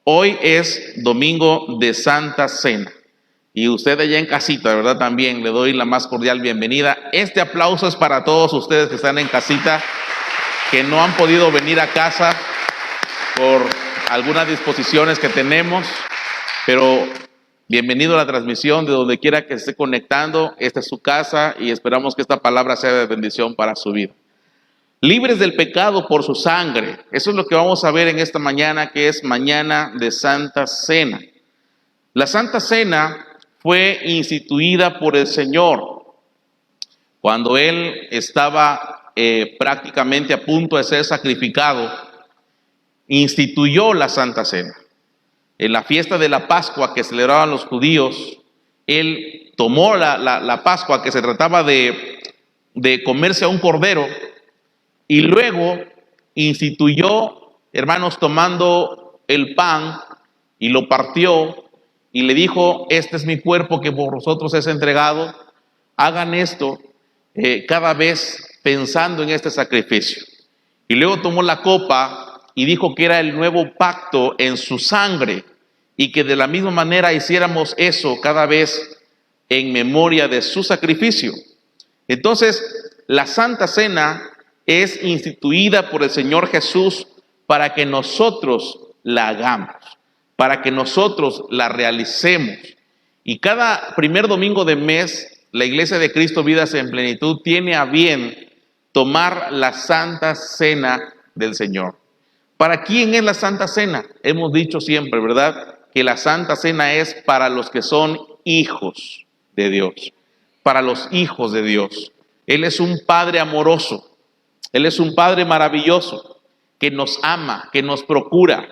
Hoy es domingo de Santa Cena. Y usted allá en casita, de verdad, también le doy la más cordial bienvenida. Este aplauso es para todos ustedes que están en casita, que no han podido venir a casa por algunas disposiciones que tenemos, pero bienvenido a la transmisión de donde quiera que se esté conectando. Esta es su casa y esperamos que esta palabra sea de bendición para su vida. Libres del pecado por su sangre. Eso es lo que vamos a ver en esta mañana, que es mañana de Santa Cena. La Santa Cena fue instituida por el Señor cuando Él estaba prácticamente a punto de ser sacrificado. Instituyó la Santa Cena. En la fiesta de la Pascua que celebraban los judíos, Él tomó la Pascua, que se trataba de comerse a un cordero, y luego instituyó, hermanos, tomando el pan y lo partió y le dijo: este es mi cuerpo que por vosotros es entregado. Hagan esto cada vez pensando en este sacrificio. Y luego tomó la copa y dijo que era el nuevo pacto en su sangre y que de la misma manera hiciéramos eso cada vez en memoria de su sacrificio. Entonces, la Santa Cena es instituida por el Señor Jesús para que nosotros la hagamos, para que nosotros la realicemos. Y cada primer domingo de mes, la Iglesia de Cristo Vidas en Plenitud tiene a bien tomar la Santa Cena del Señor. ¿Para quién es la Santa Cena? Hemos dicho siempre, ¿verdad?, que la Santa Cena es para los que son hijos de Dios, para los hijos de Dios. Él es un Padre amoroso. Él es un Padre maravilloso que nos ama, que nos procura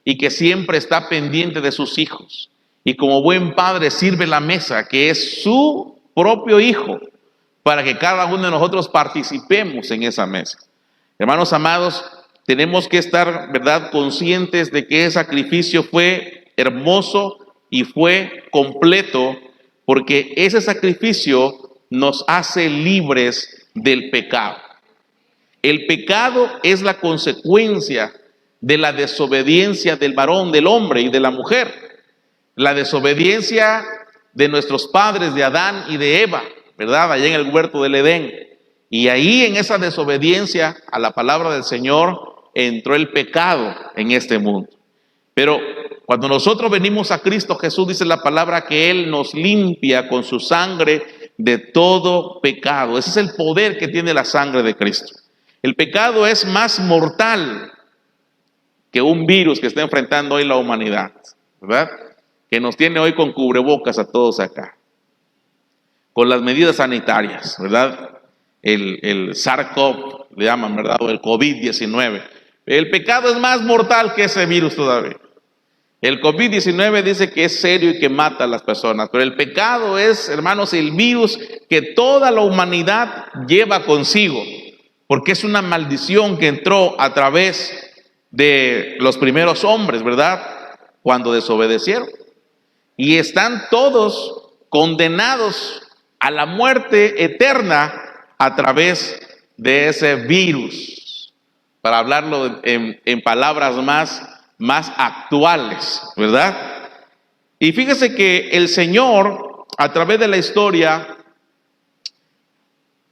y que siempre está pendiente de sus hijos. Y como buen padre sirve la mesa, que es su propio hijo, para que cada uno de nosotros participemos en esa mesa. Hermanos amados, tenemos que estar, ¿verdad?, conscientes de que ese sacrificio fue hermoso y fue completo, porque ese sacrificio nos hace libres del pecado. El pecado es la consecuencia de la desobediencia del varón, del hombre y de la mujer. La desobediencia de nuestros padres, de Adán y de Eva, ¿verdad?, allá en el huerto del Edén. Y ahí, en esa desobediencia a la palabra del Señor, entró el pecado en este mundo. Pero cuando nosotros venimos a Cristo Jesús, dice la palabra que Él nos limpia con su sangre de todo pecado. Ese es el poder que tiene la sangre de Cristo. El pecado es más mortal que un virus que está enfrentando hoy la humanidad, ¿verdad?, que nos tiene hoy con cubrebocas a todos acá, con las medidas sanitarias, ¿verdad? El SARS-CoV, le llaman, ¿verdad?, o el COVID-19. El pecado es más mortal que ese virus todavía. El COVID-19 dice que es serio y que mata a las personas, pero el pecado es, hermanos, el virus que toda la humanidad lleva consigo, porque es una maldición que entró a través de los primeros hombres, ¿verdad?, cuando desobedecieron. Y están todos condenados a la muerte eterna a través de ese virus, para hablarlo en palabras más actuales, ¿verdad? Y fíjese que el Señor, a través de la historia,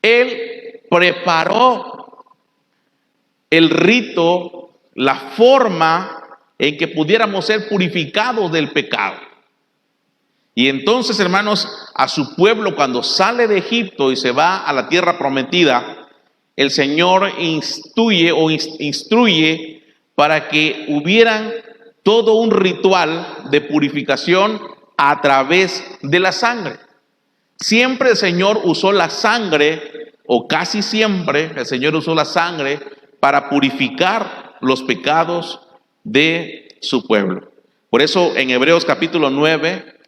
Él preparó el rito, la forma en que pudiéramos ser purificados del pecado. Y entonces, hermanos, a su pueblo, cuando sale de Egipto y se va a la tierra prometida, el Señor instruye para que hubieran todo un ritual de purificación a través de la sangre. Siempre el Señor usó la sangre, o casi siempre el Señor usó la sangre para purificar los pecados de su pueblo. Por eso en Hebreos capítulo 9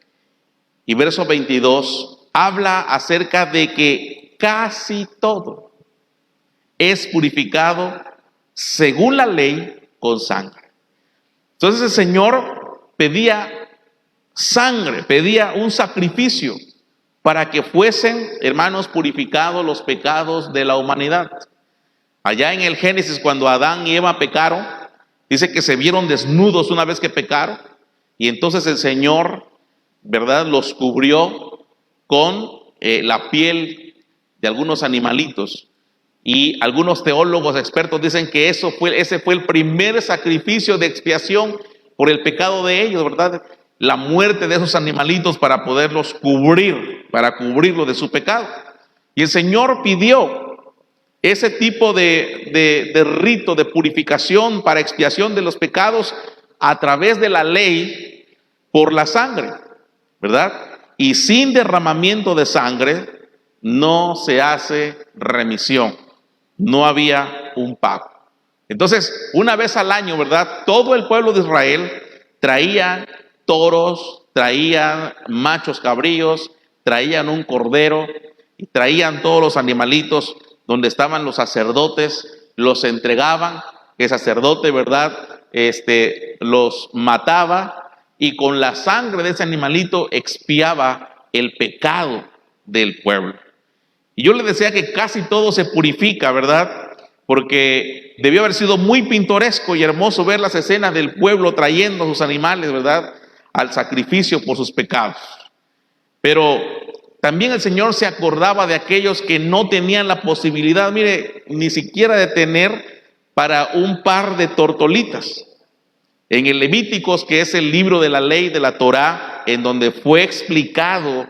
y verso 22 habla acerca de que casi todo es purificado según la ley con sangre. Entonces el Señor pedía sangre, pedía un sacrificio para que fuesen, hermanos, purificados los pecados de la humanidad. Allá en el Génesis, cuando Adán y Eva pecaron, Dice que se vieron desnudos una vez que pecaron y entonces el Señor, ¿verdad?, los cubrió con la piel de algunos animalitos. Y algunos teólogos expertos dicen que ese fue el primer sacrificio de expiación por el pecado de ellos, ¿verdad? La muerte de esos animalitos para poderlos cubrir, para cubrirlos de su pecado. Y el Señor pidió ese tipo de rito de purificación para expiación de los pecados a través de la ley por la sangre, ¿verdad? Y sin derramamiento de sangre no se hace remisión. No había un pago. Entonces, una vez al año, ¿verdad?, todo el pueblo de Israel traía toros, traían machos cabríos, traían un cordero y traían todos los animalitos donde estaban los sacerdotes, los entregaban, el sacerdote, ¿verdad?, los mataba y con la sangre de ese animalito expiaba el pecado del pueblo. Y yo les decía que casi todo se purifica, ¿verdad? Porque debió haber sido muy pintoresco y hermoso ver las escenas del pueblo trayendo a sus animales, ¿verdad?, al sacrificio por sus pecados. Pero también el Señor se acordaba de aquellos que no tenían la posibilidad, mire, ni siquiera de tener para un par de tortolitas. En el Levíticos, que es el libro de la ley de la Torá, en donde fue explicado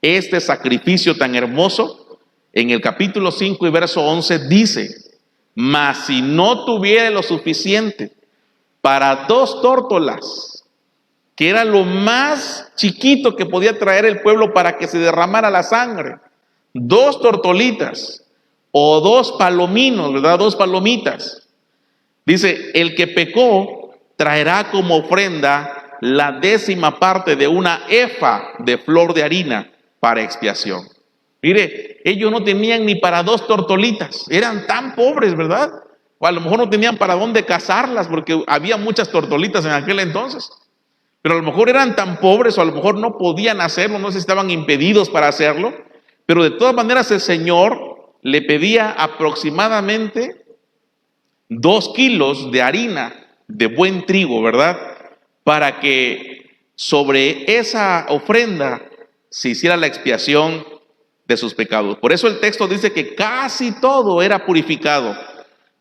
este sacrificio tan hermoso, en el capítulo 5 y verso 11 dice: mas si no tuviera lo suficiente para 2 tórtolas, que era lo más chiquito que podía traer el pueblo para que se derramara la sangre, 2 tortolitas o 2 palominos, ¿verdad?, 2 palomitas. Dice: el que pecó traerá como ofrenda la 10ª parte de una efa de flor de harina para expiación. Mire, ellos no tenían ni para 2 tortolitas, eran tan pobres, ¿verdad? O a lo mejor no tenían para dónde cazarlas, porque había muchas tortolitas en aquel entonces. Pero a lo mejor eran tan pobres, o a lo mejor no podían hacerlo, no sé si estaban impedidos para hacerlo. Pero de todas maneras el Señor le pedía aproximadamente 2 kilos de harina de buen trigo, ¿verdad?, para que sobre esa ofrenda se hiciera la expiación de sus pecados. Por eso el texto dice que casi todo era purificado,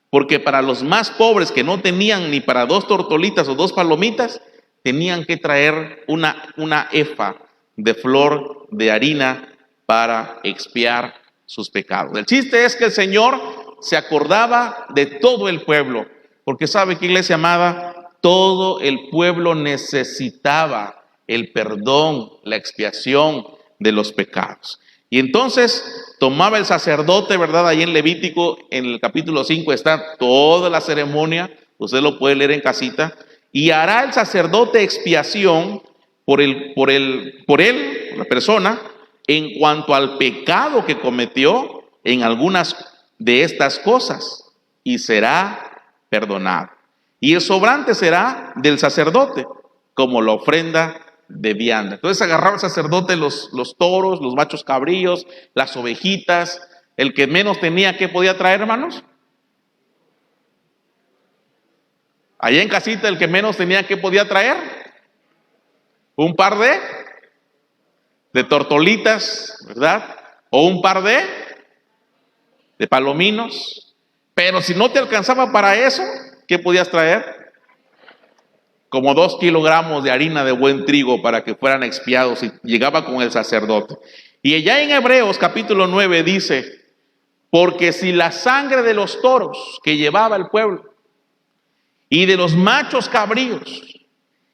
porque para los más pobres que no tenían ni para 2 tortolitas o 2 palomitas, tenían que traer una efa de flor de harina para expiar sus pecados. El chiste es que el Señor se acordaba de todo el pueblo, porque sabe que, iglesia amada, todo el pueblo necesitaba el perdón, la expiación de los pecados. Y entonces tomaba el sacerdote, ¿verdad? Ahí en Levítico, en el capítulo 5 está toda la ceremonia, usted lo puede leer en casita, y hará el sacerdote expiación por la persona, en cuanto al pecado que cometió en algunas de estas cosas, y será perdonado. Y el sobrante será del sacerdote, como la ofrenda de vianda. Entonces agarraba el sacerdote los toros, los machos cabríos, las ovejitas. El que menos tenía, ¿qué podía traer, hermanos? Allá en casita, el que menos tenía, ¿qué podía traer? Un par de tortolitas, ¿verdad? O un par de palominos. Pero si no te alcanzaba para eso, ¿qué podías traer? Como 2 kilogramos de harina de buen trigo para que fueran expiados, y llegaba con el sacerdote. Y allá en Hebreos capítulo 9 dice: porque si la sangre de los toros que llevaba el pueblo y de los machos cabríos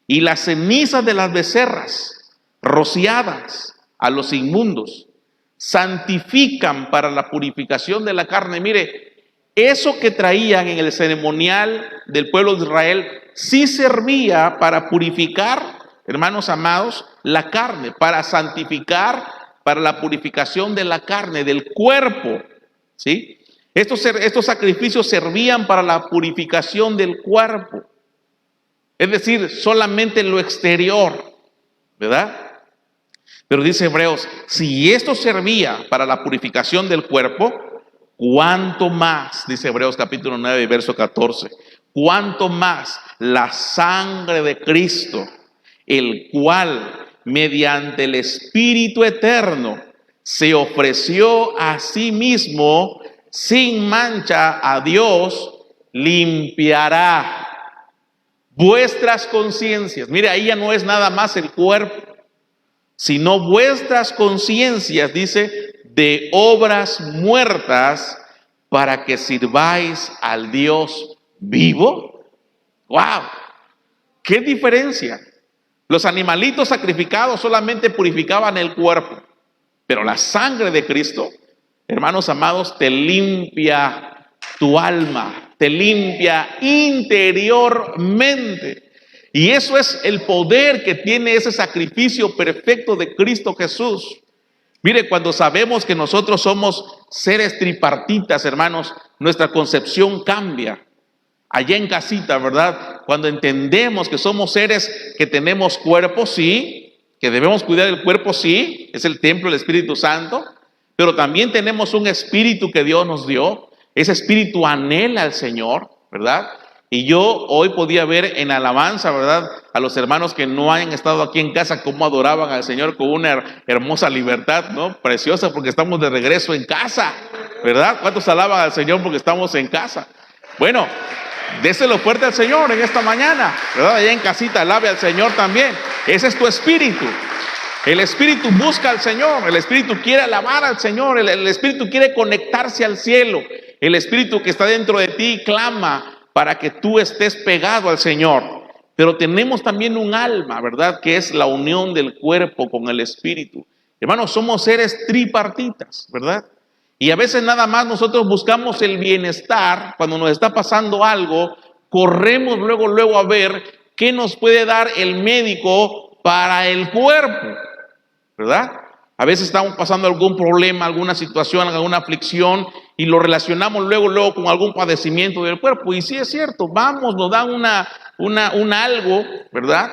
y las cenizas de las becerras rociadas a los inmundos santifican para la purificación de la carne. Mire, eso que traían en el ceremonial del pueblo de Israel sí servía para purificar, hermanos amados, la carne, para santificar, para la purificación de la carne, del cuerpo, ¿sí? Estos sacrificios servían para la purificación del cuerpo, es decir, solamente lo exterior, ¿verdad? Pero dice Hebreos: si esto servía para la purificación del cuerpo, ¿cuánto más? Dice Hebreos capítulo 9, verso 14. cuánto más la sangre de Cristo, el cual mediante el Espíritu eterno se ofreció a sí mismo sin mancha a Dios, limpiará vuestras conciencias. Mire, ahí ya no es nada más el cuerpo, sino vuestras conciencias, dice, de obras muertas, para que sirváis al Dios vivo. ¡Wow! ¡Qué diferencia! Los animalitos sacrificados solamente purificaban el cuerpo, pero la sangre de Cristo, hermanos amados, te limpia tu alma, te limpia interiormente. Y eso es el poder que tiene ese sacrificio perfecto de Cristo Jesús. Mire, cuando sabemos que nosotros somos seres tripartitas, hermanos, nuestra concepción cambia. Allá en casita, ¿verdad? Cuando entendemos que somos seres que tenemos cuerpo, sí, que debemos cuidar el cuerpo, sí, es el templo del Espíritu Santo, pero también tenemos un espíritu que Dios nos dio. Ese espíritu anhela al Señor, ¿verdad? Y yo hoy podía ver en alabanza, ¿verdad?, a los hermanos que no hayan estado aquí en casa, cómo adoraban al Señor con una hermosa libertad, ¿no? Preciosa, porque estamos de regreso en casa, ¿verdad? ¿Cuántos alaban al Señor porque estamos en casa? Bueno, déselo fuerte al Señor en esta mañana, ¿verdad? Allá en casita, alabe al Señor también. Ese es tu espíritu. El espíritu busca al Señor, el espíritu quiere alabar al Señor, el espíritu quiere conectarse al cielo. El espíritu que está dentro de ti clama para que tú estés pegado al Señor. Pero tenemos también un alma, ¿verdad?, que es la unión del cuerpo con el espíritu. Hermanos, somos seres tripartitas, ¿verdad? Y a veces nada más nosotros buscamos el bienestar. Cuando nos está pasando algo, corremos luego a ver qué nos puede dar el médico para el cuerpo, ¿verdad? A veces estamos pasando algún problema, alguna situación, alguna aflicción, y lo relacionamos luego con algún padecimiento del cuerpo. Y sí es cierto, vamos, nos dan un algo, ¿verdad?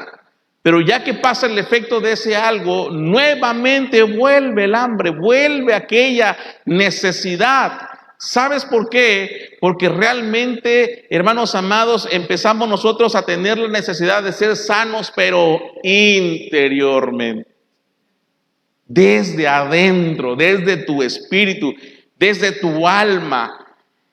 Pero ya que pasa el efecto de ese algo, nuevamente vuelve el hambre, vuelve aquella necesidad. ¿Sabes por qué? Porque realmente, hermanos amados, empezamos nosotros a tener la necesidad de ser sanos, pero interiormente. Desde adentro, desde tu espíritu, desde tu alma.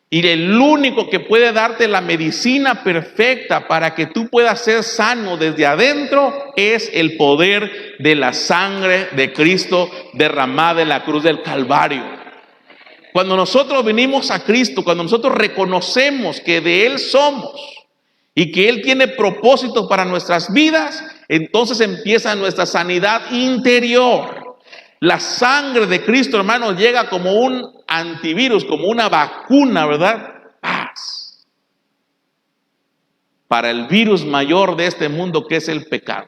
Y el único que puede darte la medicina perfecta para que tú puedas ser sano desde adentro es el poder de la sangre de Cristo derramada en la cruz del Calvario. Cuando nosotros venimos a Cristo, cuando nosotros reconocemos que de Él somos y que Él tiene propósitos para nuestras vidas, entonces empieza nuestra sanidad interior. La sangre de Cristo, hermanos, llega como un antivirus, como una vacuna, ¿verdad? Paz. Para el virus mayor de este mundo, que es el pecado.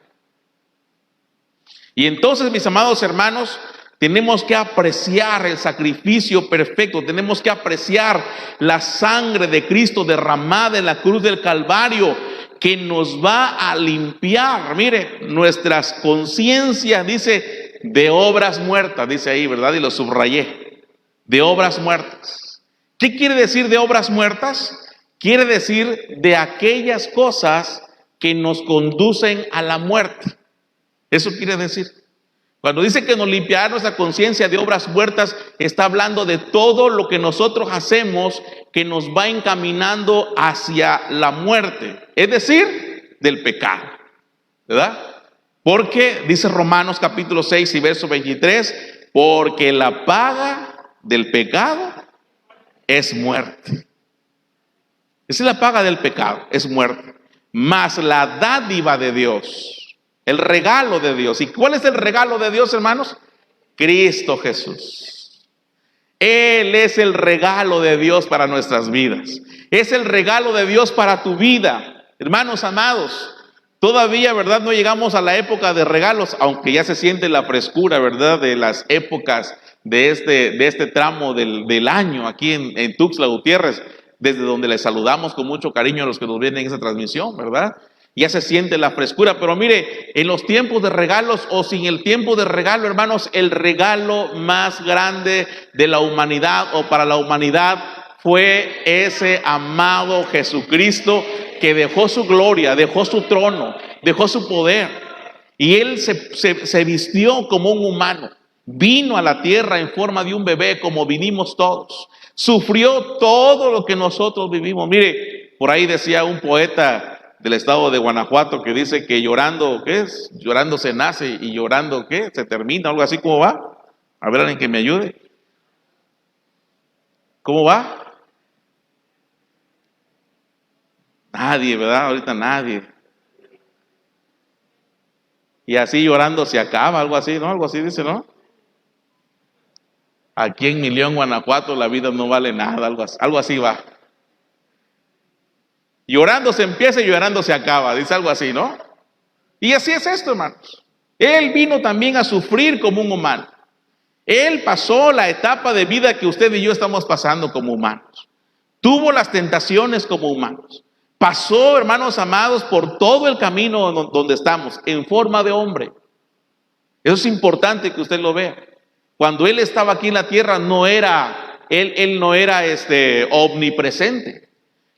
Y entonces, mis amados hermanos, tenemos que apreciar el sacrificio perfecto, tenemos que apreciar la sangre de Cristo derramada en la cruz del Calvario, que nos va a limpiar, mire, nuestras conciencias, dice, de obras muertas, dice ahí, ¿verdad? Y lo subrayé, de obras muertas. ¿Qué quiere decir de obras muertas? Quiere decir de aquellas cosas que nos conducen a la muerte. Eso quiere decir. Cuando dice que nos limpiará nuestra conciencia de obras muertas, está hablando de todo lo que nosotros hacemos que nos va encaminando hacia la muerte. Es decir, del pecado, ¿verdad? Porque dice Romanos capítulo 6 y verso 23, porque la paga del pecado es muerte. Esa es la paga del pecado, es muerte. Mas la dádiva de Dios, el regalo de Dios. ¿Y cuál es el regalo de Dios, hermanos? Cristo Jesús. Él es el regalo de Dios para nuestras vidas. Es el regalo de Dios para tu vida. Hermanos amados, todavía, ¿verdad?, no llegamos a la época de regalos, aunque ya se siente la frescura, ¿verdad?, de las épocas de este tramo del año aquí en Tuxtla Gutiérrez, desde donde les saludamos con mucho cariño a los que nos vienen en esa transmisión, ¿verdad? Ya se siente la frescura, pero mire, en los tiempos de regalos o sin el tiempo de regalo, hermanos, el regalo más grande de la humanidad o para la humanidad fue ese amado Jesucristo que dejó su gloria, dejó su trono, dejó su poder. Y Él se vistió como un humano. Vino a la tierra en forma de un bebé como vinimos todos. Sufrió todo lo que nosotros vivimos. Mire, por ahí decía un poeta del estado de Guanajuato que dice que llorando, ¿qué es? Llorando se nace y llorando, ¿qué? Se termina, algo así. ¿Cómo va? A ver, alguien que me ayude. ¿Cómo va? Nadie, ¿verdad? Ahorita nadie. Y así llorando se acaba, algo así, ¿no? Algo así dice, ¿no? Aquí en mi León, Guanajuato, la vida no vale nada, algo así va. Llorando se empieza y llorando se acaba, dice algo así, ¿no? Y así es esto, hermanos. Él vino también a sufrir como un humano. Él pasó la etapa de vida que usted y yo estamos pasando como humanos. Tuvo las tentaciones como humanos. Pasó, hermanos amados, por todo el camino donde estamos, en forma de hombre. Eso es importante que usted lo vea. Cuando Él estaba aquí en la tierra, Él no era omnipresente.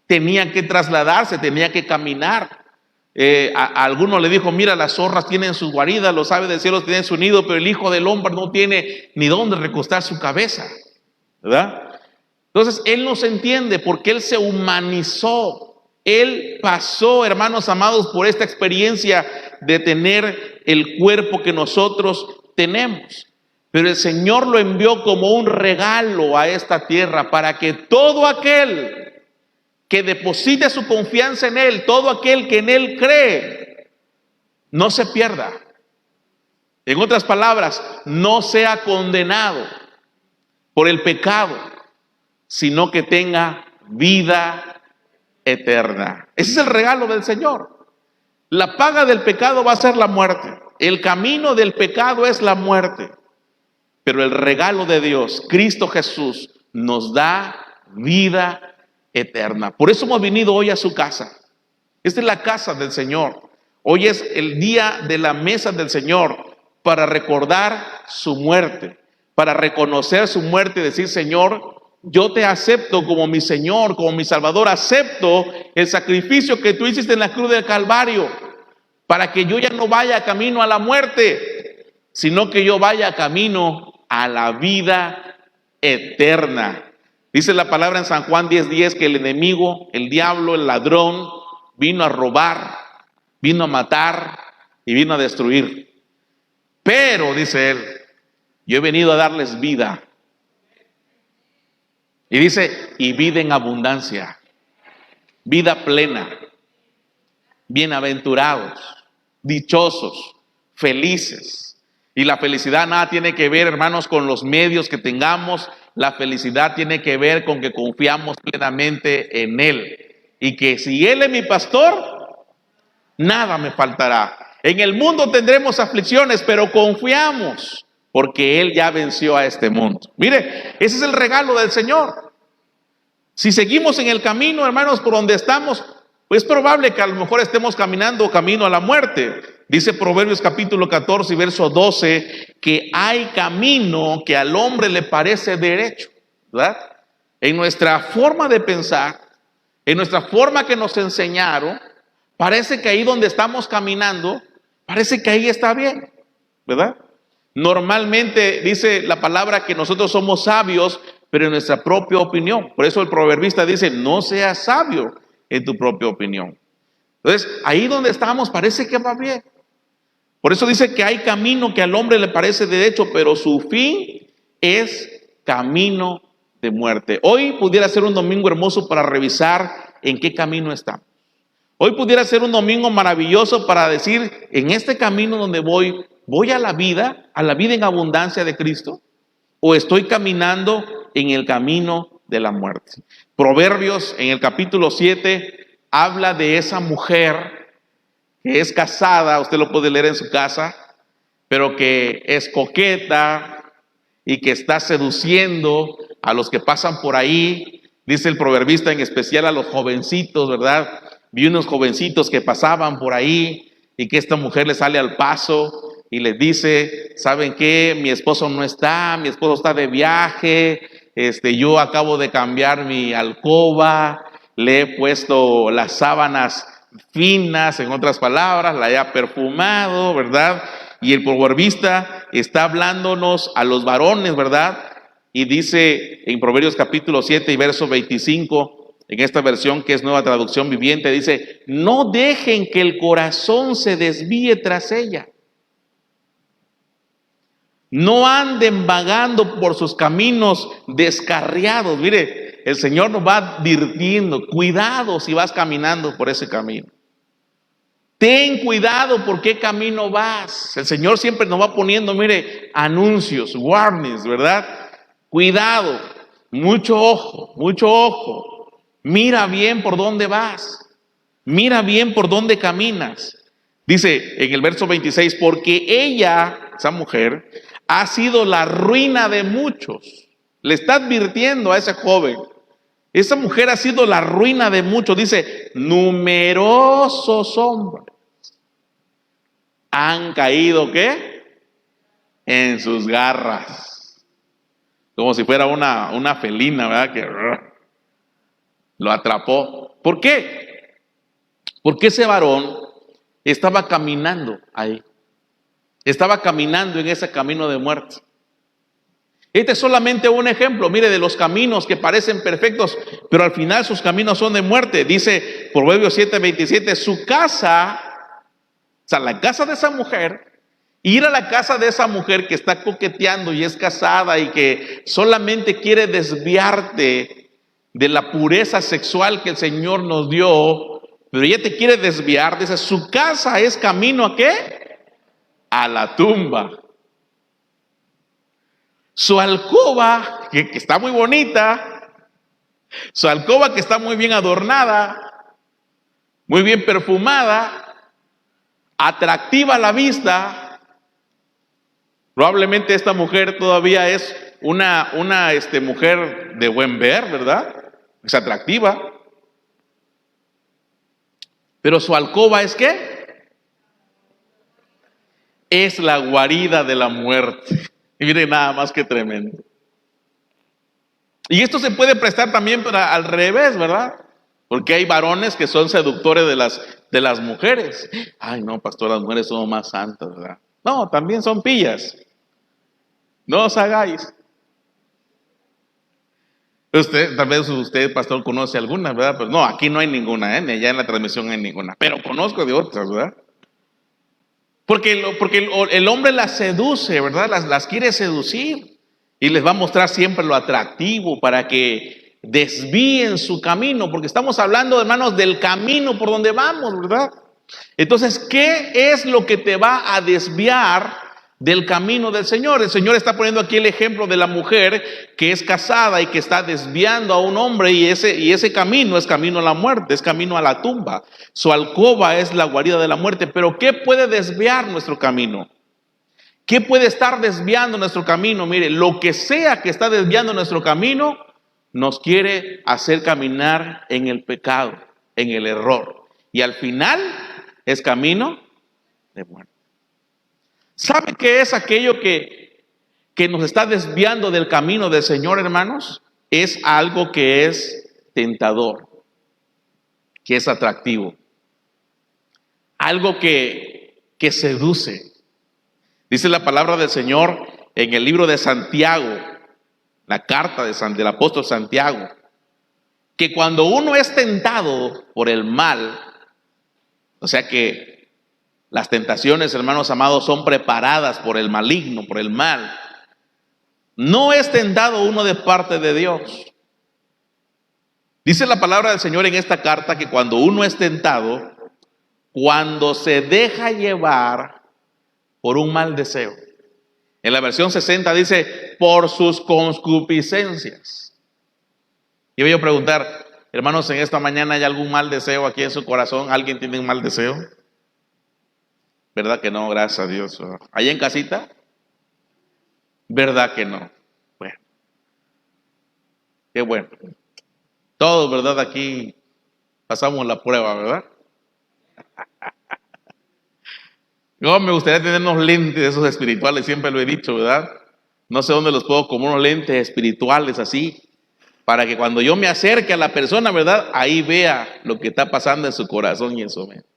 Tenía que trasladarse, tenía que caminar. A alguno le dijo, mira, las zorras tienen sus guaridas, los aves del cielo tienen su nido, pero el Hijo del Hombre no tiene ni dónde recostar su cabeza, ¿verdad? Entonces, Él nos entiende porque Él se humanizó. Él pasó, hermanos amados, por esta experiencia de tener el cuerpo que nosotros tenemos. Pero el Señor lo envió como un regalo a esta tierra para que todo aquel que deposite su confianza en Él, todo aquel que en Él cree, no se pierda. En otras palabras, no sea condenado por el pecado, sino que tenga vida eterna. Ese es el regalo del Señor. La paga del pecado va a ser la muerte. El camino del pecado es la muerte. Pero el regalo de Dios, Cristo Jesús, nos da vida eterna. Por eso hemos venido hoy a su casa. Esta es la casa del Señor. Hoy es el día de la mesa del Señor para recordar su muerte, para reconocer su muerte y decir, Señor, yo te acepto como mi Señor, como mi Salvador. Acepto el sacrificio que tú hiciste en la cruz del Calvario para que yo ya no vaya camino a la muerte, sino que yo vaya camino a la vida eterna. Dice la palabra en San Juan 10:10 que el enemigo, el diablo, el ladrón, vino a robar, vino a matar y vino a destruir. Pero, dice él, yo he venido a darles vida. Y dice, y vida en abundancia, vida plena, bienaventurados, dichosos, felices. Y la felicidad nada tiene que ver, hermanos, con los medios que tengamos. La felicidad tiene que ver con que confiamos plenamente en Él. Y que si Él es mi pastor, nada me faltará. En el mundo tendremos aflicciones, pero confiamos porque Él ya venció a este mundo. Mire, ese es el regalo del Señor. Si seguimos en el camino, hermanos, por donde estamos, pues es probable que a lo mejor estemos caminando camino a la muerte. Dice Proverbios capítulo 14, verso 12, que hay camino que al hombre le parece derecho, ¿verdad? En nuestra forma de pensar, en nuestra forma que nos enseñaron, parece que ahí donde estamos caminando, parece que ahí está bien, ¿verdad? Normalmente dice la palabra que nosotros somos sabios, pero en nuestra propia opinión. Por eso el proverbista dice, no seas sabio en tu propia opinión. Entonces, ahí donde estamos parece que va bien. Por eso dice que hay camino que al hombre le parece derecho, pero su fin es camino de muerte. Hoy pudiera ser un domingo hermoso para revisar en qué camino estamos. Hoy pudiera ser un domingo maravilloso para decir, en este camino donde voy a la vida en abundancia de Cristo, o estoy caminando en el camino de la muerte. Proverbios en el capítulo 7 habla de esa mujer que es casada, usted lo puede leer en su casa, pero que es coqueta y que está seduciendo a los que pasan por ahí. Dice el proverbista, en especial a los jovencitos, ¿verdad? Vi unos jovencitos que pasaban por ahí y que esta mujer le sale al paso y les dice, ¿saben qué? Mi esposo no está, mi esposo está de viaje yo acabo de cambiar mi alcoba, le he puesto las sábanas finas, en otras palabras, la he perfumado, ¿verdad? Y el proverbista está hablándonos a los varones, ¿verdad? Y dice en Proverbios capítulo 7 y verso 25, en esta versión que es Nueva Traducción Viviente, dice: no dejen que el corazón se desvíe tras ella. No anden vagando por sus caminos descarriados. Mire, el Señor nos va advirtiendo: cuidado si vas caminando por ese camino. Ten cuidado por qué camino vas. El Señor siempre nos va poniendo, mire, anuncios, warnings, ¿verdad? Cuidado, mucho ojo, mucho ojo. Mira bien por dónde vas. Mira bien por dónde caminas. Dice en el verso 26, porque ella, esa mujer, ha sido la ruina de muchos. Le está advirtiendo a ese joven. Esa mujer ha sido la ruina de muchos. Dice, numerosos hombres han caído, ¿qué? En sus garras. Como si fuera una felina, ¿verdad? Que lo atrapó. ¿Por qué? Porque ese varón estaba caminando ahí. Estaba caminando en ese camino de muerte. Este es solamente un ejemplo, mire, de los caminos que parecen perfectos, pero al final sus caminos son de muerte. Dice Proverbios 7:27, su casa, o sea, la casa de esa mujer, ir a la casa de esa mujer que está coqueteando y es casada y que solamente quiere desviarte de la pureza sexual que el Señor nos dio, pero ella te quiere desviar. Dice, su casa es camino ¿a qué? A la tumba. Su alcoba, que está muy bonita, su alcoba que está muy bien adornada, muy bien perfumada, atractiva a la vista. Probablemente esta mujer todavía es una mujer de buen ver, ¿verdad? Es atractiva. Pero su alcoba es ¿qué? Es la guarida de la muerte. Y miren nada más que tremendo. Y esto se puede prestar también para al revés, ¿verdad? Porque hay varones que son seductores de las mujeres. Ay, no, pastor, las mujeres son más santas, ¿verdad? No, también son pillas. No os hagáis. Tal vez usted, pastor, conoce alguna, ¿verdad? Pero no, aquí no hay ninguna, ni allá en la transmisión no hay ninguna. Pero conozco de otras, ¿verdad? Porque el hombre las seduce, ¿verdad? Las quiere seducir. Y les va a mostrar siempre lo atractivo para que desvíen su camino. Porque estamos hablando, hermanos, del camino por donde vamos, ¿verdad? Entonces, ¿qué es lo que te va a desviar del camino del Señor? El Señor está poniendo aquí el ejemplo de la mujer que es casada y que está desviando a un hombre, y ese camino es camino a la muerte, es camino a la tumba. Su alcoba es la guarida de la muerte. Pero ¿qué puede desviar nuestro camino? ¿Qué puede estar desviando nuestro camino? Mire, lo que sea que está desviando nuestro camino nos quiere hacer caminar en el pecado, en el error, y al final es camino de muerte. ¿Sabe qué es aquello que nos está desviando del camino del Señor, hermanos? Es algo que es tentador, que es atractivo, algo que seduce. Dice la palabra del Señor en el libro de Santiago, la carta del apóstol Santiago, que cuando uno es tentado por el mal, o sea que las tentaciones, hermanos amados, son preparadas por el maligno, por el mal. No es tentado uno de parte de Dios. Dice la palabra del Señor en esta carta que cuando uno es tentado, cuando se deja llevar por un mal deseo. En la versión 60 dice, por sus concupiscencias. Y voy a preguntar, hermanos, en esta mañana ¿hay algún mal deseo aquí en su corazón? ¿Alguien tiene un mal deseo? ¿Verdad que no? Gracias a Dios. ¿Allá en casita? ¿Verdad que no? Bueno. Qué bueno. Todos, ¿verdad? Aquí pasamos la prueba, ¿verdad? No, me gustaría tener unos lentes esos espirituales, siempre lo he dicho, ¿verdad? No sé dónde los puedo, como unos lentes espirituales así, para que cuando yo me acerque a la persona, ¿verdad? Ahí vea lo que está pasando en su corazón y en su mente.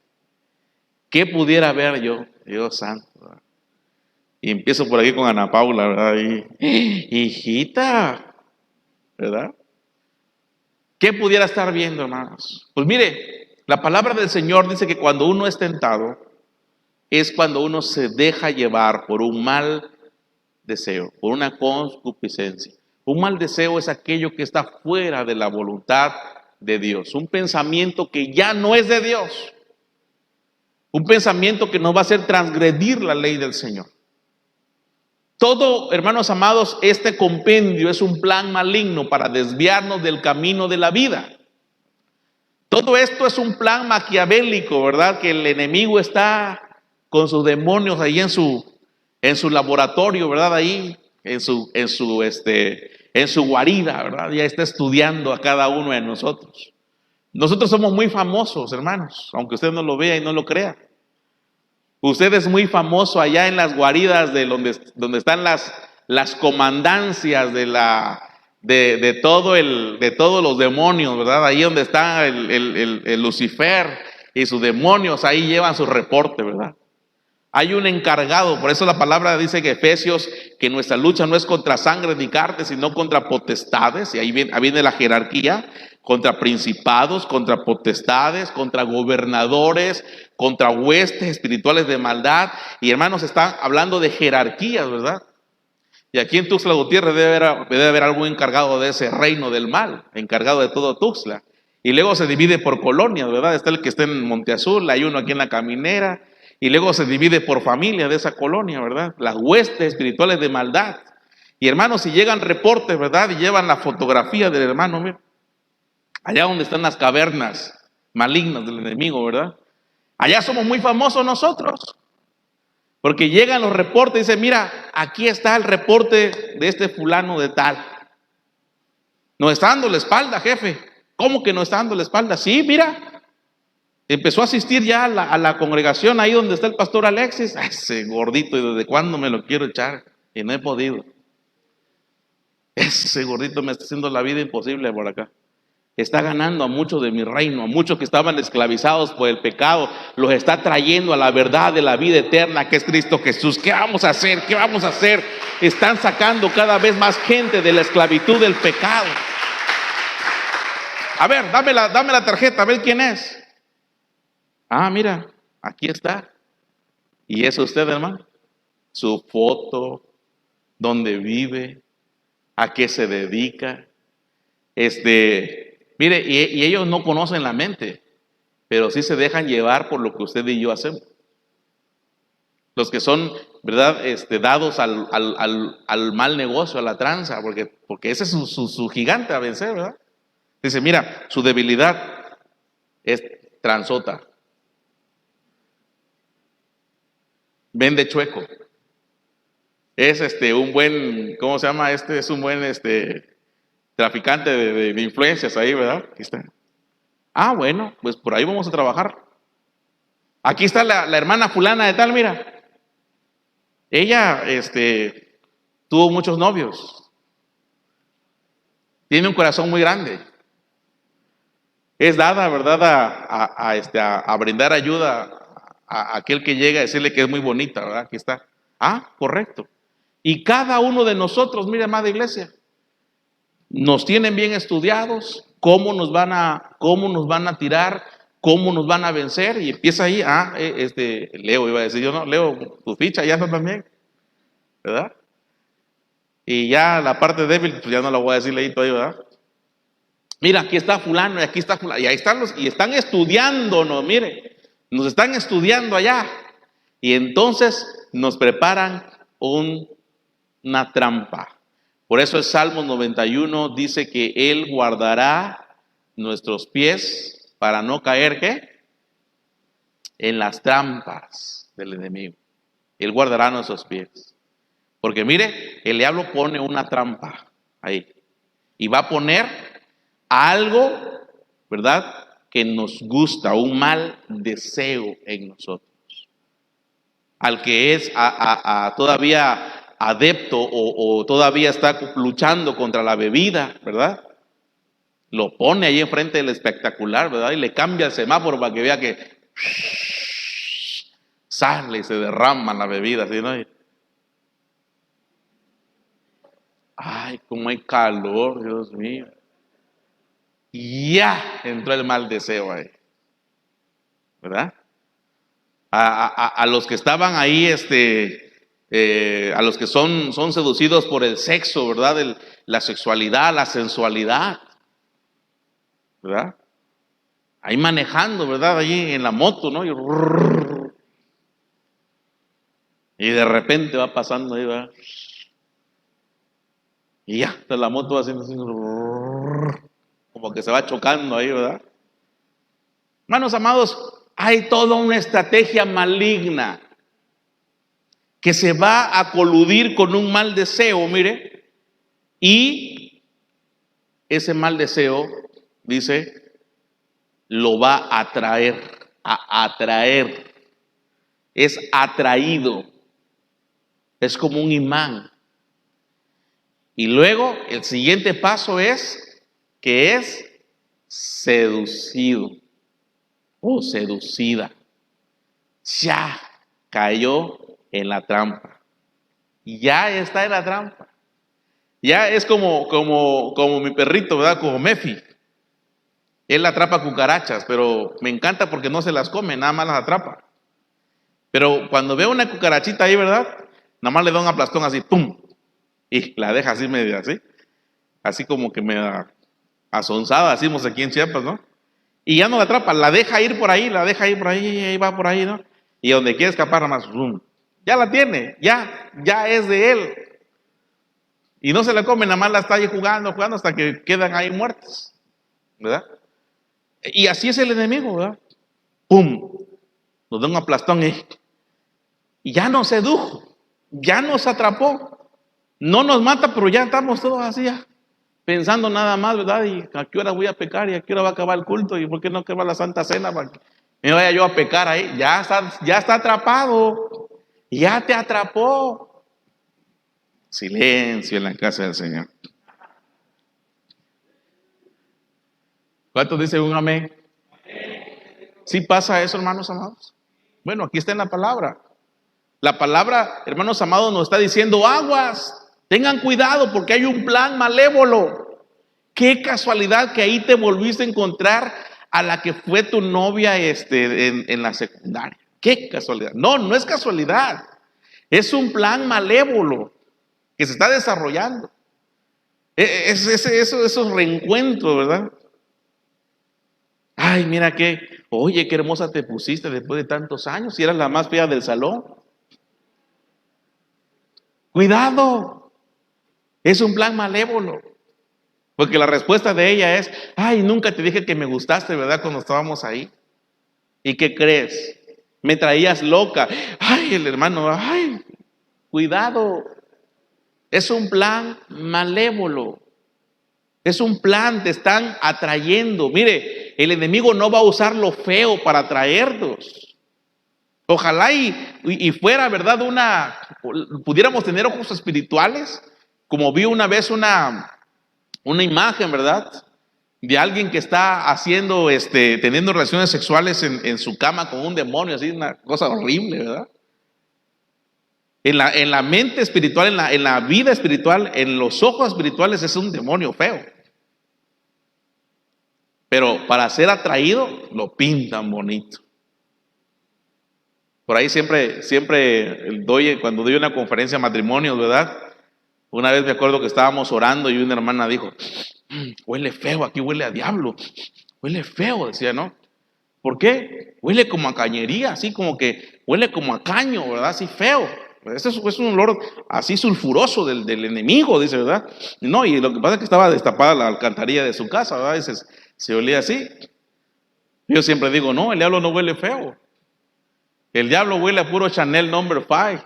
¿Qué pudiera ver yo? Dios santo, ¿verdad? Y empiezo por aquí con Ana Paula, ¿verdad? Hijita, ¿verdad? ¿Qué pudiera estar viendo, hermanos? Pues mire, la palabra del Señor dice que cuando uno es tentado, es cuando uno se deja llevar por un mal deseo, por una concupiscencia. Un mal deseo es aquello que está fuera de la voluntad de Dios, un pensamiento que ya no es de Dios, un pensamiento que nos va a hacer transgredir la ley del Señor. Todo, hermanos amados, este compendio es un plan maligno para desviarnos del camino de la vida. Todo esto es un plan maquiavélico, ¿verdad? Que el enemigo está con sus demonios ahí en su laboratorio, ¿verdad? Ahí, en su guarida, ¿verdad? Ya está estudiando a cada uno de nosotros. Nosotros somos muy famosos, hermanos, aunque usted no lo vea y no lo crea. Usted es muy famoso allá en las guaridas de donde están las comandancias de todos los demonios, ¿verdad? Ahí donde está el Lucifer y sus demonios, ahí llevan su reporte, ¿verdad? Hay un encargado, por eso la palabra dice que Efesios, que nuestra lucha no es contra sangre ni carne, sino contra potestades, y ahí viene la jerarquía, contra principados, contra potestades, contra gobernadores, contra huestes espirituales de maldad. Y hermanos, está hablando de jerarquías, ¿verdad? Y aquí en Tuxtla Gutiérrez debe haber algún encargado de ese reino del mal, encargado de todo Tuxtla. Y luego se divide por colonias, ¿verdad? Está el que está en Monte Azul, hay uno aquí en La Caminera, y luego se divide por familia de esa colonia, ¿verdad? Las huestes espirituales de maldad. Y hermanos, si llegan reportes, ¿verdad? Y llevan la fotografía del hermano, mira, allá donde están las cavernas malignas del enemigo, ¿verdad? Allá somos muy famosos nosotros. Porque llegan los reportes y dicen, mira, aquí está el reporte de este fulano de tal. Nos está dando la espalda, jefe. ¿Cómo que nos está dando la espalda? Sí, mira. Empezó a asistir ya a la congregación ahí donde está el pastor Alexis. Ay, ese gordito, ¿y desde cuándo me lo quiero echar? Y no he podido. Ese gordito me está haciendo la vida imposible por acá. Está ganando a muchos de mi reino, a muchos que estaban esclavizados por el pecado, los está trayendo a la verdad de la vida eterna que es Cristo Jesús. ¿Qué vamos a hacer? ¿Qué vamos a hacer? Están sacando cada vez más gente de la esclavitud del pecado. A ver, dame la tarjeta, a ver quién es. Ah, mira, aquí está. ¿Y es usted, hermano? Su foto, dónde vive, a qué se dedica. Mire, y ellos no conocen la mente, pero sí se dejan llevar por lo que usted y yo hacemos. Los que son, ¿verdad? Dados al mal negocio, a la tranza, porque ese es su gigante a vencer, ¿verdad? Dice, mira, su debilidad es transota. Vende chueco. Es un buen, ¿cómo se llama? Es un buen traficante de influencias ahí, ¿verdad? Aquí está. Ah, bueno, pues por ahí vamos a trabajar. Aquí está la hermana fulana de tal, mira. Ella, tuvo muchos novios. Tiene un corazón muy grande. Es dada, ¿verdad? A brindar ayuda a aquel que llega a decirle que es muy bonita, ¿verdad? Aquí está. Ah, correcto. Y cada uno de nosotros, mira, amada iglesia, nos tienen bien estudiados, cómo nos van a tirar, cómo nos van a vencer, y empieza ahí, Leo iba a decir, yo no, Leo, tu ficha ya está también, ¿verdad? Y ya la parte débil, pues ya no la voy a decirle ahí todavía, ¿verdad? Mira, aquí está fulano y aquí está fulano, y ahí están y están estudiándonos, mire, nos están estudiando allá, y entonces nos preparan una trampa. Por eso el Salmo 91 dice que Él guardará nuestros pies para no caer, ¿qué? En las trampas del enemigo. Él guardará nuestros pies. Porque mire, el diablo pone una trampa ahí. Y va a poner algo, ¿verdad? Que nos gusta, un mal deseo en nosotros. Al que es todavía adepto o todavía está luchando contra la bebida, ¿verdad? Lo pone ahí enfrente del espectacular, ¿verdad? Y le cambia el semáforo para que vea que sale y se derrama la bebida, ¿sí, no? Ay, cómo hay calor, Dios mío. Y ya entró el mal deseo ahí, ¿verdad? A los que estaban ahí, a los que son seducidos por el sexo, ¿verdad? La sexualidad, la sensualidad, ¿verdad? Ahí manejando, ¿verdad? Allí en la moto, ¿no? Y de repente va pasando ahí, ¿verdad? Y ya, la moto va haciendo así, como que se va chocando ahí, ¿verdad? Hermanos amados, hay toda una estrategia maligna que se va a coludir con un mal deseo, mire, y ese mal deseo, dice, lo va a atraer, es atraído, es como un imán. Y luego el siguiente paso es que es seducido o seducida. Ya cayó en la trampa. Ya está en la trampa. Ya es como mi perrito, ¿verdad? Como Mefi. Él atrapa cucarachas, pero me encanta porque no se las come, nada más las atrapa. Pero cuando veo una cucarachita ahí, ¿verdad? Nada más le da un aplastón así, ¡pum! Y la deja así media así. Así como que me asonzada, decimos aquí en Chiapas, ¿no? Y ya no la atrapa, la deja ir por ahí, y ahí va por ahí, ¿no? Y donde quiere escapar, nada más, ¡pum! Ya la tiene, ya es de él. Y no se la come, nada más la está ahí jugando hasta que quedan ahí muertos, ¿verdad? Y así es el enemigo, ¿verdad? ¡Pum! Nos da un aplastón y ya nos sedujo, ya nos atrapó. No nos mata, pero ya estamos todos así, ya, pensando nada más, ¿verdad? Y a qué hora voy a pecar, y a qué hora va a acabar el culto, y por qué no acaba la Santa Cena para que me vaya yo a pecar ahí. Ya está atrapado, ya te atrapó. Silencio en la casa del Señor. ¿Cuántos dicen un amén? ¿Sí pasa eso, hermanos amados? Bueno, aquí está en la palabra. La palabra, hermanos amados, nos está diciendo aguas, tengan cuidado porque hay un plan malévolo. Qué casualidad que ahí te volviste a encontrar a la que fue tu novia en la secundaria. Qué casualidad. No, no es casualidad. Es un plan malévolo que se está desarrollando. Esos reencuentros, ¿verdad? Ay, mira oye, qué hermosa te pusiste después de tantos años, si eras la más fea del salón. Cuidado, es un plan malévolo. Porque la respuesta de ella es, ay, nunca te dije que me gustaste, ¿verdad? Cuando estábamos ahí. ¿Y qué crees? Me traías loca. Ay, el hermano, ay, cuidado. Es un plan malévolo. Es un plan, te están atrayendo. Mire, el enemigo no va a usar lo feo para atraernos. Ojalá y fuera, ¿verdad? Pudiéramos tener ojos espirituales, como vi una vez una imagen, ¿verdad? De alguien que está teniendo relaciones sexuales en su cama con un demonio, así, una cosa horrible, ¿verdad? En la mente espiritual, en la vida espiritual, en los ojos espirituales es un demonio feo. Pero para ser atraído, lo pintan bonito. Por ahí siempre cuando doy una conferencia de matrimonios, ¿verdad? Una vez me acuerdo que estábamos orando y una hermana dijo, huele feo, aquí huele a diablo. Huele feo, decía, ¿no? ¿Por qué? Huele como a cañería, así como que huele como a caño, ¿verdad? Así feo. Ese es un olor así sulfuroso del enemigo, dice, ¿verdad? No, y lo que pasa es que estaba destapada la alcantarilla de su casa, ¿verdad? Y se olía así. Yo siempre digo, no, el diablo no huele feo. El diablo huele a puro Chanel No. 5.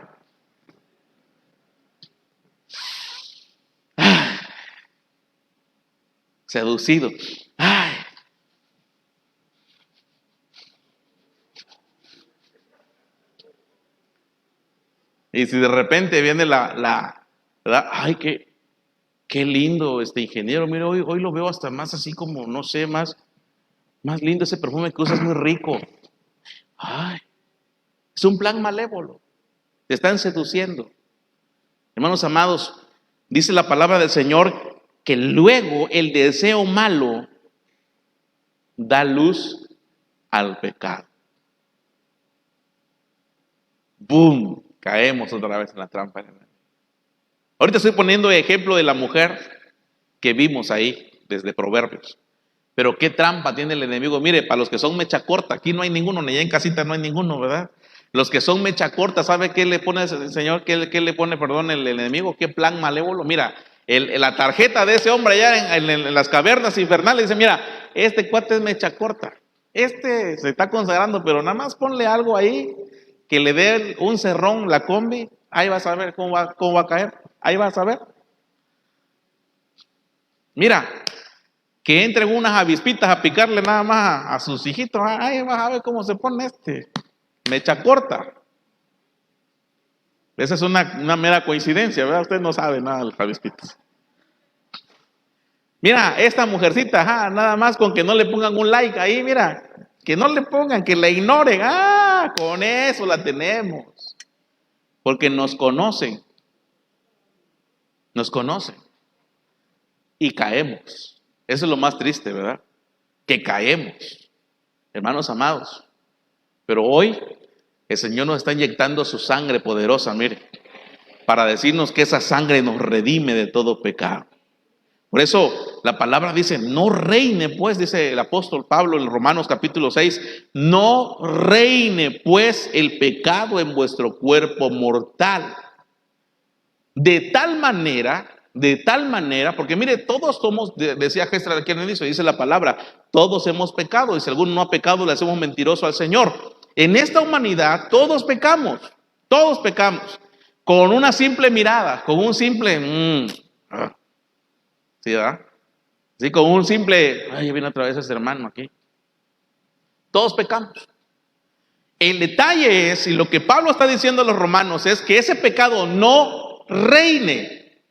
Seducido. Ay. Y si de repente viene ¿verdad? Ay, qué lindo este ingeniero. Mira, hoy lo veo hasta más así como, no sé, más lindo ese perfume que usas, muy rico. Ay, es un plan malévolo. Te están seduciendo. Hermanos amados, dice la palabra del Señor que luego el deseo malo da luz al pecado. ¡Boom! Caemos otra vez en la trampa. Ahorita estoy poniendo ejemplo de la mujer que vimos ahí desde Proverbios. Pero qué trampa tiene el enemigo. Mire, para los que son mecha corta, aquí no hay ninguno, ni allá en casita no hay ninguno, ¿verdad? Los que son mecha corta, ¿sabe qué le pone el Señor? ¿Qué le pone, perdón, el enemigo? ¿Qué plan malévolo? Mira, la tarjeta de ese hombre allá en las cavernas infernales dice, mira, este cuate es mecha corta. Este se está consagrando, pero nada más ponle algo ahí, que le dé un cerrón, la combi, ahí vas a ver cómo va a caer. Ahí vas a ver. Mira, que entren unas avispitas a picarle nada más a sus hijitos. Ahí vas a ver cómo se pone mecha corta. Esa es una mera coincidencia, ¿verdad? Usted no sabe nada de las avispitas. Mira, esta mujercita, nada más con que no le pongan un like ahí, mira, que no le pongan, que la ignoren. Con eso la tenemos. Porque nos conocen. Nos conocen. Y caemos. Eso es lo más triste, ¿verdad? Que caemos, hermanos amados. Pero hoy el Señor nos está inyectando su sangre poderosa, mire, para decirnos que esa sangre nos redime de todo pecado. Por eso la palabra dice, no reine pues, dice el apóstol Pablo en Romanos capítulo 6, no reine pues el pecado en vuestro cuerpo mortal. De tal manera, porque mire, todos somos, decía Gestra aquí en el inicio, dice la palabra, todos hemos pecado, y si alguno no ha pecado, le hacemos mentiroso al Señor. En esta humanidad todos pecamos, con una simple mirada, con un simple, ¿sí, verdad? Sí, con un simple, ay, viene otra vez ese hermano aquí. Todos pecamos. El detalle es, y lo que Pablo está diciendo a los romanos es que ese pecado no reine.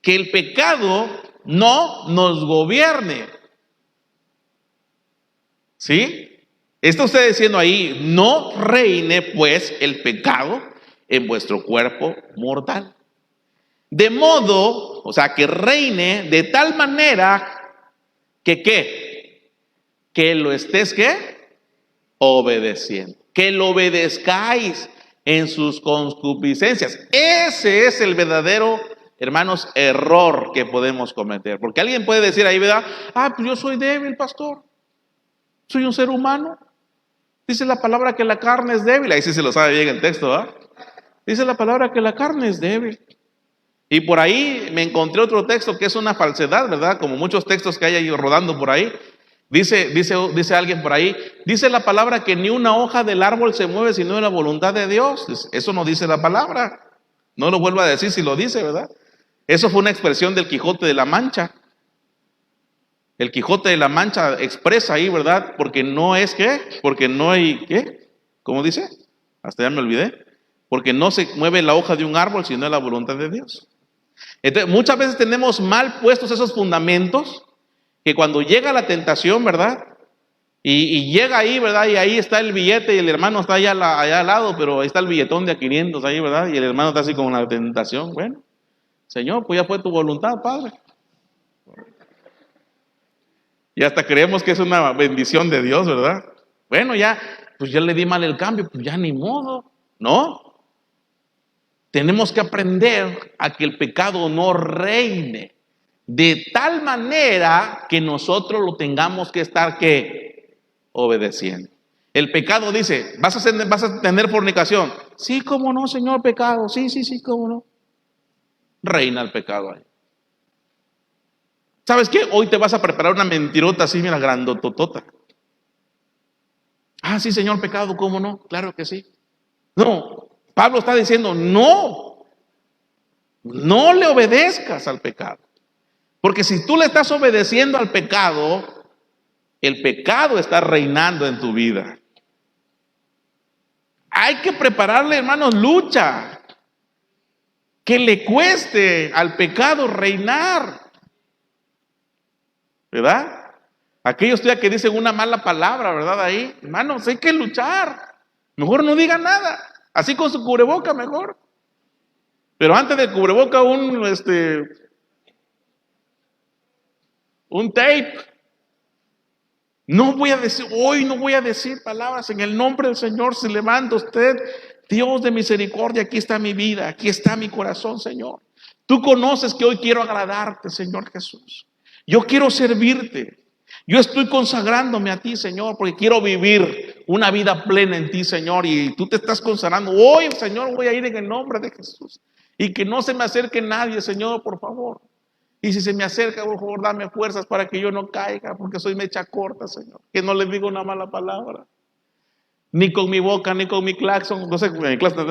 Que el pecado no nos gobierne. ¿Sí? Está usted diciendo ahí, no reine pues el pecado en vuestro cuerpo mortal. De modo, o sea, que reine de tal manera que ¿qué? Que lo estés ¿qué? Obedeciendo. Que lo obedezcáis en sus concupiscencias. Ese es el verdadero, hermanos, error que podemos cometer. Porque alguien puede decir ahí, ¿verdad? Pues yo soy débil, pastor. Soy un ser humano. Dice la palabra que la carne es débil. Ahí sí se lo sabe bien el texto, ¿verdad? Dice la palabra que la carne es débil. Y por ahí me encontré otro texto que es una falsedad, ¿verdad? Como muchos textos que hay ahí rodando por ahí. Dice alguien por ahí, dice la palabra que ni una hoja del árbol se mueve sino de la voluntad de Dios. Eso no dice la palabra. No lo vuelvo a decir si lo dice, ¿verdad? Eso fue una expresión del Quijote de la Mancha. El Quijote de la Mancha expresa ahí, ¿verdad? Porque no es ¿qué? Porque no hay ¿qué? ¿Cómo dice? Hasta ya me olvidé. Porque no se mueve la hoja de un árbol sino de la voluntad de Dios. Entonces, muchas veces tenemos mal puestos esos fundamentos que cuando llega la tentación, ¿verdad? Y llega ahí, ¿verdad? Y ahí está el billete y el hermano está allá al lado, pero ahí está el billetón de a 500 ahí, ¿verdad? Y el hermano está así con la tentación. Bueno, Señor, pues ya fue tu voluntad, Padre. Y hasta creemos que es una bendición de Dios, ¿verdad? Bueno, pues ya le di mal el cambio, pues ya ni modo, ¿no? Tenemos que aprender a que el pecado no reine de tal manera que nosotros lo tengamos que estar ¿qué? Obedeciendo. El pecado dice, ¿vas a tener fornicación? Sí, cómo no, Señor, pecado. Sí, cómo no. Reina el pecado ahí. ¿Sabes qué? Hoy te vas a preparar una mentirota así, mira, grandototota. Sí, Señor, pecado, ¿cómo no? Claro que sí. No, Pablo está diciendo, no le obedezcas al pecado. Porque si tú le estás obedeciendo al pecado, el pecado está reinando en tu vida. Hay que prepararle, hermanos, lucha. Que le cueste al pecado reinar. ¿Verdad? Aquellos todavía que dicen una mala palabra, ¿verdad? Ahí, hermanos, hay que luchar. Mejor no digan nada. Así con su cubreboca mejor. Pero antes del cubreboca un tape. No voy a decir palabras en el nombre del Señor. Se levanta usted, Dios de misericordia, aquí está mi vida, aquí está mi corazón, Señor. Tú conoces que hoy quiero agradarte, Señor Jesús. Yo quiero servirte. Yo estoy consagrándome a ti, Señor, porque quiero vivir una vida plena en ti, Señor. Y tú te estás consagrando. Hoy, Señor, voy a ir en el nombre de Jesús. Y que no se me acerque nadie, Señor, por favor. Y si se me acerca, por favor, dame fuerzas para que yo no caiga, porque soy mecha corta, Señor. Que no le digo una mala palabra. Ni con mi boca, ni con mi claxon. No sé, en mi claxon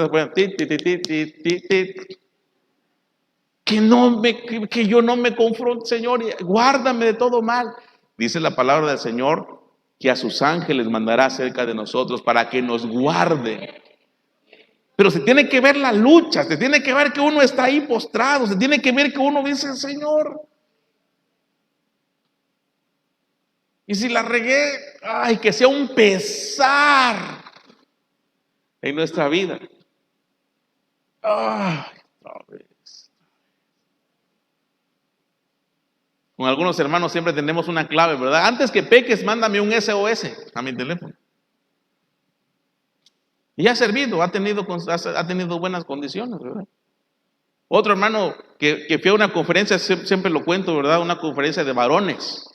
que yo no me confronte, Señor. Guárdame de todo mal. Dice la palabra del Señor que a sus ángeles mandará cerca de nosotros para que nos guarden. Pero se tiene que ver la lucha, se tiene que ver que uno está ahí postrado, se tiene que ver que uno dice, Señor. Y si la regué, ay, que sea un pesar en nuestra vida. Ay, con algunos hermanos siempre tenemos una clave, ¿verdad? Antes que peques, mándame un SOS a mi teléfono. Y ha servido, ha tenido buenas condiciones, ¿verdad? Otro hermano que fue a una conferencia, siempre lo cuento, ¿verdad? Una conferencia de varones.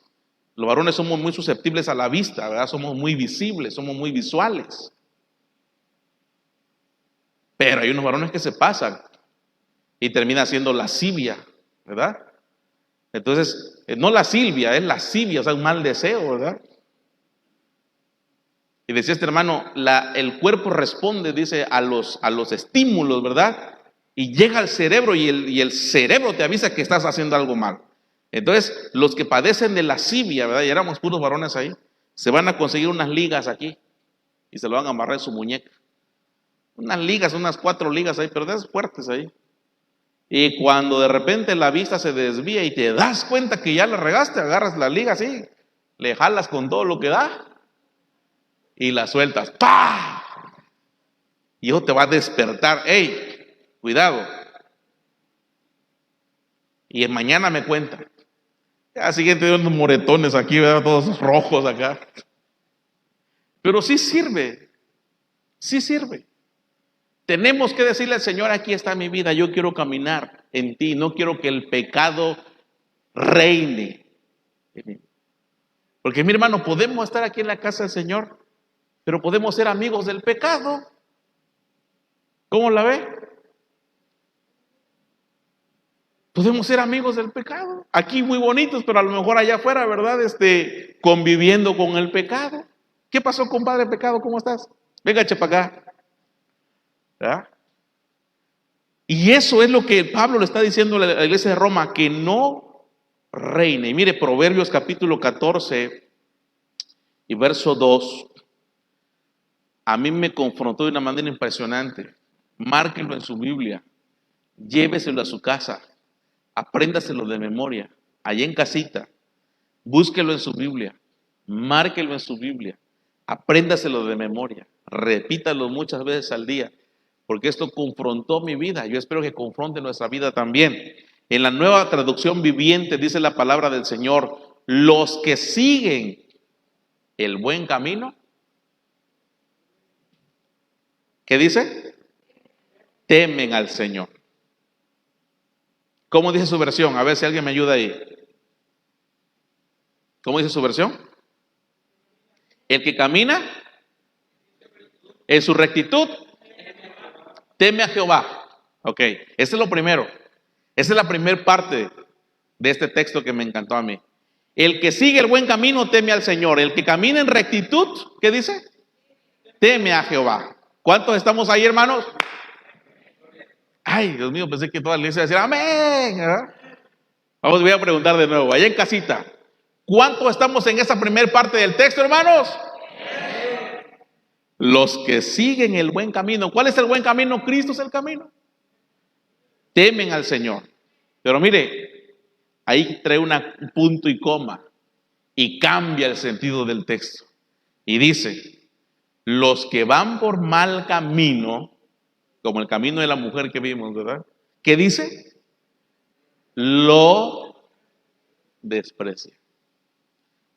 Los varones somos muy susceptibles a la vista, ¿verdad? Somos muy visibles, somos muy visuales. Pero hay unos varones que se pasan y termina siendo lascivia, ¿verdad? Entonces, no lascivia, es lascivia, o sea, un mal deseo, ¿verdad? Y decía este hermano, el cuerpo responde, dice, a los estímulos, ¿verdad? Y llega al cerebro y el cerebro te avisa que estás haciendo algo mal. Entonces, los que padecen de lascivia, ¿verdad? Y éramos puros varones ahí, se van a conseguir unas ligas aquí y se lo van a amarrar en su muñeca. Unas ligas, unas 4 ligas ahí, pero de esas fuertes ahí. Y cuando de repente la vista se desvía y te das cuenta que ya la regaste, agarras la liga así, le jalas con todo lo que da y la sueltas. ¡Pah! Y eso te va a despertar. ¡Ey! Cuidado. Y mañana me cuenta. Ya siguiente de unos moretones aquí, ¿verdad? Todos rojos acá. Pero sí sirve. Sí sirve. Tenemos que decirle al Señor, aquí está mi vida, yo quiero caminar en ti, no quiero que el pecado reine. Porque mi hermano, podemos estar aquí en la casa del Señor, pero podemos ser amigos del pecado. ¿Cómo la ve? Podemos ser amigos del pecado. Aquí muy bonitos, pero a lo mejor allá afuera, ¿verdad? Conviviendo con el pecado. ¿Qué pasó, compadre pecado? ¿Cómo estás? Venga, eche para acá. ¿Verdad? Y eso es lo que Pablo le está diciendo a la iglesia de Roma, que no reine. Y mire, Proverbios capítulo 14 y verso 2, a mí me confrontó de una manera impresionante. Márquelo en su Biblia, lléveselo a su casa, apréndaselo de memoria, allá en casita, búsquelo en su Biblia, márquelo en su Biblia, apréndaselo de memoria, repítalo muchas veces al día, porque esto confrontó mi vida. Yo espero que confronte nuestra vida también. En la Nueva Traducción Viviente dice la palabra del Señor: los que siguen el buen camino, ¿qué dice? Temen al Señor. ¿Cómo dice su versión? A ver si alguien me ayuda ahí. ¿Cómo dice su versión? El que camina en su rectitud teme a Jehová. Ok, ese es lo primero. Esa es la primera parte de este texto que me encantó a mí. El que sigue el buen camino teme al Señor. El que camina en rectitud, ¿qué dice? Teme a Jehová. ¿Cuántos estamos ahí, hermanos? Ay, Dios mío, pensé que toda la iglesia iba a decir amén, ¿verdad? Vamos, voy a preguntar de nuevo, allá en casita. ¿Cuántos estamos en esa primera parte del texto, hermanos? Los que siguen el buen camino. ¿Cuál es el buen camino? Cristo es el camino. Temen al Señor. Pero mire, ahí trae un punto y coma y cambia el sentido del texto. Y dice, los que van por mal camino, como el camino de la mujer que vimos, ¿verdad? ¿Qué dice? Lo desprecia.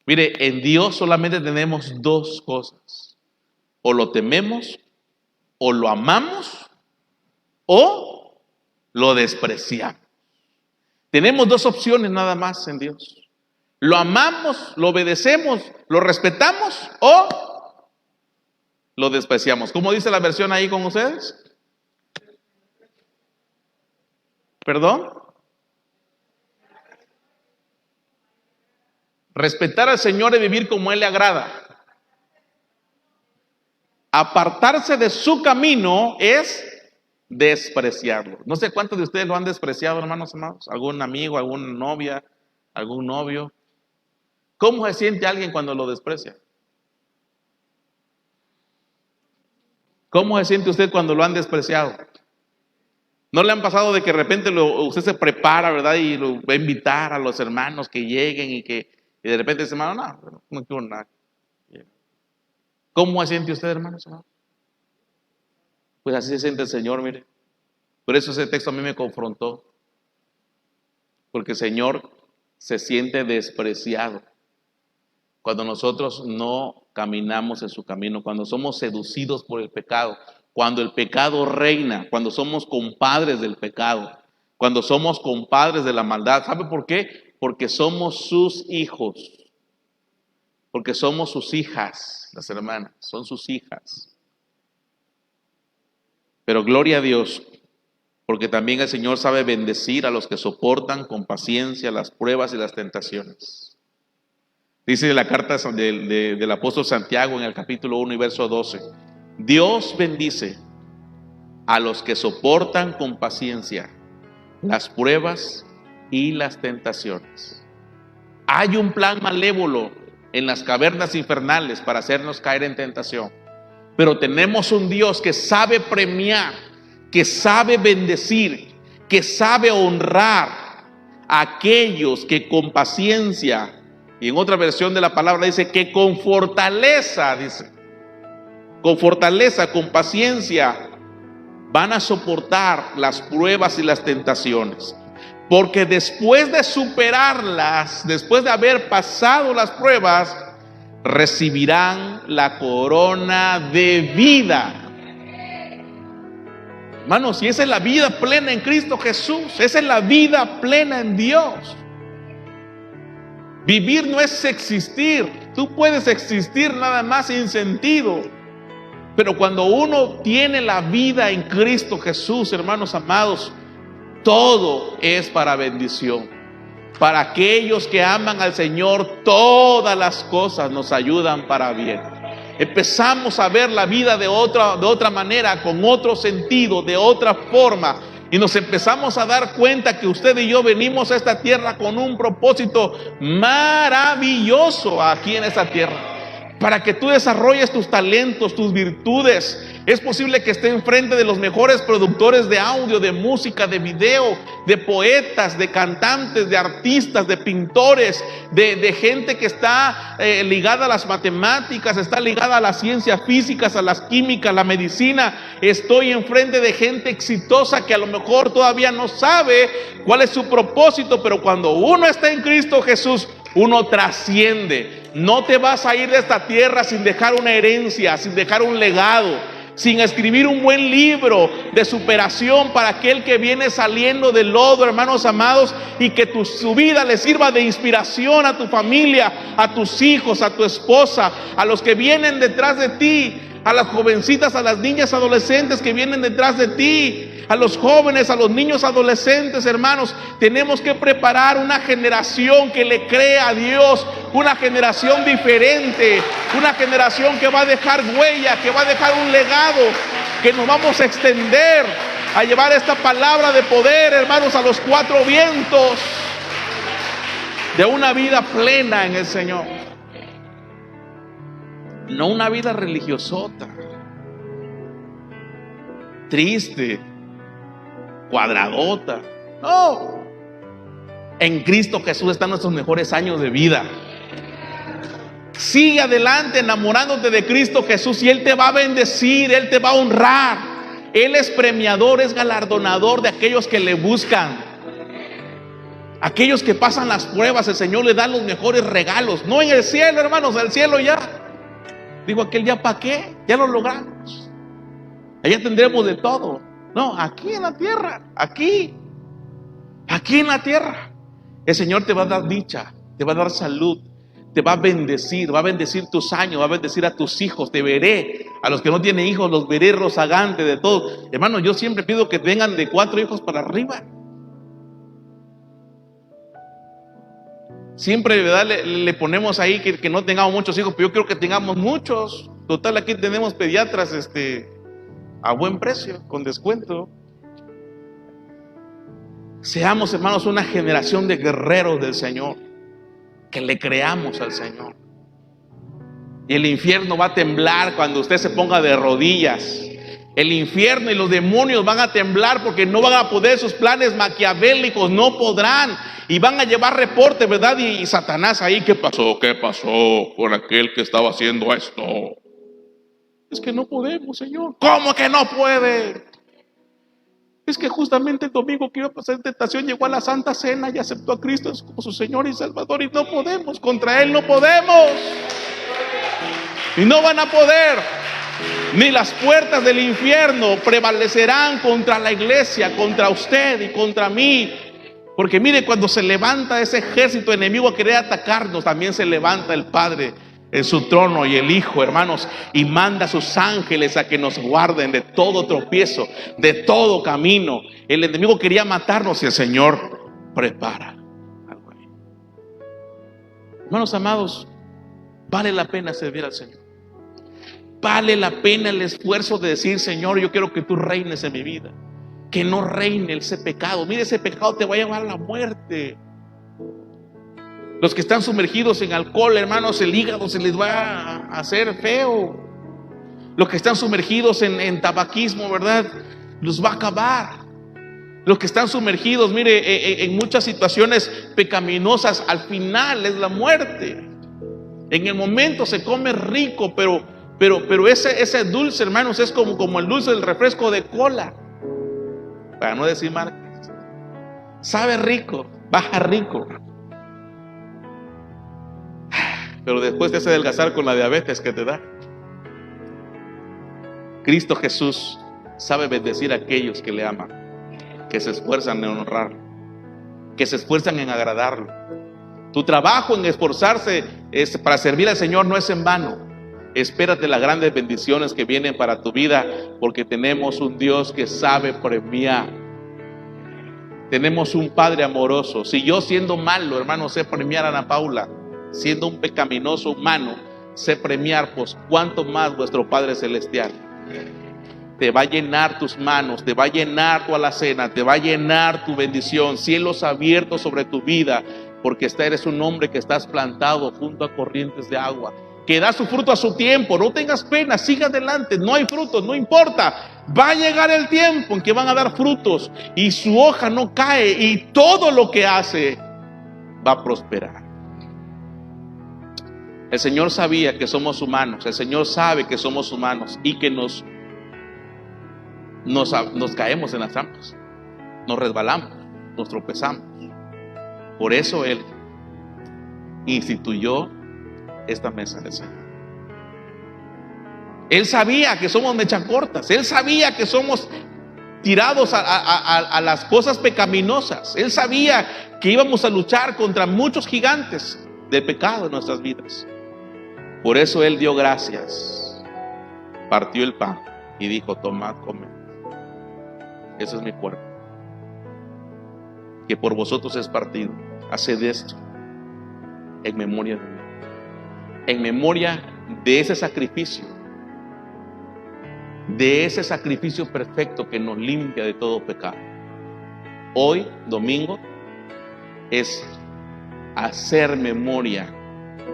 Mire, en Dios solamente tenemos dos cosas. O lo tememos, o lo amamos, o lo despreciamos. Tenemos dos opciones nada más en Dios. Lo amamos, lo obedecemos, lo respetamos o lo despreciamos. ¿Cómo dice la versión ahí con ustedes? ¿Perdón? Respetar al Señor y vivir como Él le agrada. Apartarse de su camino es despreciarlo. No sé cuántos de ustedes lo han despreciado, hermanos amados. ¿Algún amigo, alguna novia, algún novio? ¿Cómo se siente alguien cuando lo desprecia? ¿Cómo se siente usted cuando lo han despreciado? ¿No le han pasado de que de repente usted se prepara, verdad? Y lo va a invitar a los hermanos que lleguen y de repente dice, hermano, no quiero nada. ¿Cómo se siente usted, hermanos? Pues así se siente el Señor, mire. Por eso ese texto a mí me confrontó. Porque el Señor se siente despreciado cuando nosotros no caminamos en su camino, cuando somos seducidos por el pecado, cuando el pecado reina, cuando somos compadres del pecado, cuando somos compadres de la maldad. ¿Sabe por qué? Porque somos sus hijos, porque somos sus hijas, las hermanas, son sus hijas. Pero gloria a Dios, porque también el Señor sabe bendecir a los que soportan con paciencia las pruebas y las tentaciones. Dice la carta del apóstol Santiago en el capítulo 1 y verso 12, Dios bendice a los que soportan con paciencia las pruebas y las tentaciones. Hay un plan malévolo en las cavernas infernales para hacernos caer en tentación, pero tenemos un Dios que sabe premiar, que sabe bendecir, que sabe honrar a aquellos que con paciencia, y en otra versión de la palabra dice que con fortaleza, dice, con fortaleza, con paciencia, van a soportar las pruebas y las tentaciones. Porque después de superarlas, después de haber pasado las pruebas, recibirán la corona de vida. Hermanos, y esa es la vida plena en Cristo Jesús. Esa es la vida plena en Dios. Vivir no es existir. Tú puedes existir nada más sin sentido. Pero cuando uno tiene la vida en Cristo Jesús, hermanos amados, todo es para bendición. Para aquellos que aman al Señor, todas las cosas nos ayudan para bien. Empezamos a ver la vida de otra manera, con otro sentido, de otra forma. Y nos empezamos a dar cuenta que usted y yo venimos a esta tierra con un propósito maravilloso aquí en esta tierra. Para que tú desarrolles tus talentos, tus virtudes. Es posible que esté enfrente de los mejores productores de audio, de música, de video, de poetas, de cantantes, de artistas, de pintores, de gente que está ligada a las matemáticas, está ligada a las ciencias físicas, a las químicas, a la medicina. Estoy enfrente de gente exitosa que a lo mejor todavía no sabe cuál es su propósito, pero cuando uno está en Cristo Jesús, uno trasciende. No te vas a ir de esta tierra sin dejar una herencia, sin dejar un legado, sin escribir un buen libro de superación para aquel que viene saliendo del lodo, hermanos amados, y que su vida le sirva de inspiración a tu familia, a tus hijos, a tu esposa, a los que vienen detrás de ti, a las jovencitas, a las niñas adolescentes que vienen detrás de ti, a los jóvenes, a los niños adolescentes, hermanos. Tenemos que preparar una generación que le crea a Dios, una generación diferente, una generación que va a dejar huella, que va a dejar un legado, que nos vamos a extender a llevar esta palabra de poder, hermanos, a los cuatro vientos de una vida plena en el Señor. No una vida religiosota, triste, cuadradota. No. En Cristo Jesús están nuestros mejores años de vida. Sigue adelante enamorándote de Cristo Jesús y Él te va a bendecir, Él te va a honrar. Él es premiador, es galardonador de aquellos que le buscan. Aquellos que pasan las pruebas, el Señor le da los mejores regalos. No en el cielo, hermanos, el cielo ya. Digo, aquel ya para qué, ya lo logramos. Allá tendremos de todo. No, aquí en la tierra, aquí en la tierra. El Señor te va a dar dicha, te va a dar salud, te va a bendecir tus años, va a bendecir a tus hijos. Te veré, a los que no tienen hijos, los veré rozagantes de todo. Hermano, yo siempre pido que vengan de 4 hijos para arriba. Siempre, ¿verdad? Le ponemos ahí que no tengamos muchos hijos, pero yo quiero que tengamos muchos. Total, aquí tenemos pediatras a buen precio, con descuento. Seamos, hermanos, una generación de guerreros del Señor, que le creamos al Señor. Y el infierno va a temblar cuando usted se ponga de rodillas. El infierno y los demonios van a temblar porque no van a poder, sus planes maquiavélicos no podrán. Y van a llevar reporte, ¿verdad? Y Satanás ahí, ¿qué pasó? ¿Qué pasó con aquel que estaba haciendo esto? Es que no podemos, Señor. ¿Cómo que no puede? Es que justamente el domingo que iba a pasar tentación llegó a la Santa Cena y aceptó a Cristo como su Señor y Salvador. Y no podemos, contra Él no podemos. Y no van a poder. Ni las puertas del infierno prevalecerán contra la iglesia, contra usted y contra mí. Porque mire, cuando se levanta ese ejército enemigo a querer atacarnos, también se levanta el Padre en su trono y el Hijo, hermanos, y manda a sus ángeles a que nos guarden de todo tropiezo, de todo camino. El enemigo quería matarnos y el Señor prepara algo ahí. Hermanos amados, vale la pena servir al Señor. Vale la pena el esfuerzo de decir, Señor, yo quiero que tú reines en mi vida. Que no reine ese pecado. Mire, ese pecado te va a llevar a la muerte. Los que están sumergidos en alcohol, hermanos, el hígado se les va a hacer feo. Los que están sumergidos en tabaquismo, ¿verdad? Los va a acabar. Los que están sumergidos, mire, en muchas situaciones pecaminosas, al final es la muerte. En el momento se come rico, pero ese dulce, hermanos, es como el dulce del refresco de cola. Para no decir marcas. Sabe rico, baja rico. Pero después te hace adelgazar con la diabetes que te da. Cristo Jesús sabe bendecir a aquellos que le aman, que se esfuerzan en honrarlo, que se esfuerzan en agradarlo. Tu trabajo en esforzarse para servir al Señor no es en vano. Espérate las grandes bendiciones que vienen para tu vida, porque tenemos un Dios que sabe premiar. Tenemos un Padre amoroso. Si yo, siendo malo, hermano, sé premiar a Ana Paula, siendo un pecaminoso humano, sé premiar, pues cuánto más vuestro Padre Celestial. Te va a llenar tus manos, te va a llenar tu alacena, te va a llenar tu bendición, cielos abiertos sobre tu vida, porque eres un hombre que estás plantado junto a corrientes de agua, que da su fruto a su tiempo. No tengas pena, siga adelante. No hay frutos, no importa. Va a llegar el tiempo en que van a dar frutos y su hoja no cae y todo lo que hace va a prosperar. El Señor sabía que somos humanos. El Señor sabe que somos humanos y que nos caemos en las trampas, nos resbalamos, nos tropezamos. Por eso Él instituyó esta mesa del Señor. Él sabía que somos mechacortas. Él sabía que somos tirados a las cosas pecaminosas. Él sabía que íbamos a luchar contra muchos gigantes del pecado en nuestras vidas. Por eso Él dio gracias, partió el pan y dijo: tomad, comed, ese es mi cuerpo, que por vosotros es partido. Haced esto en memoria de mí. En memoria de ese sacrificio perfecto que nos limpia de todo pecado. Hoy, domingo, es hacer memoria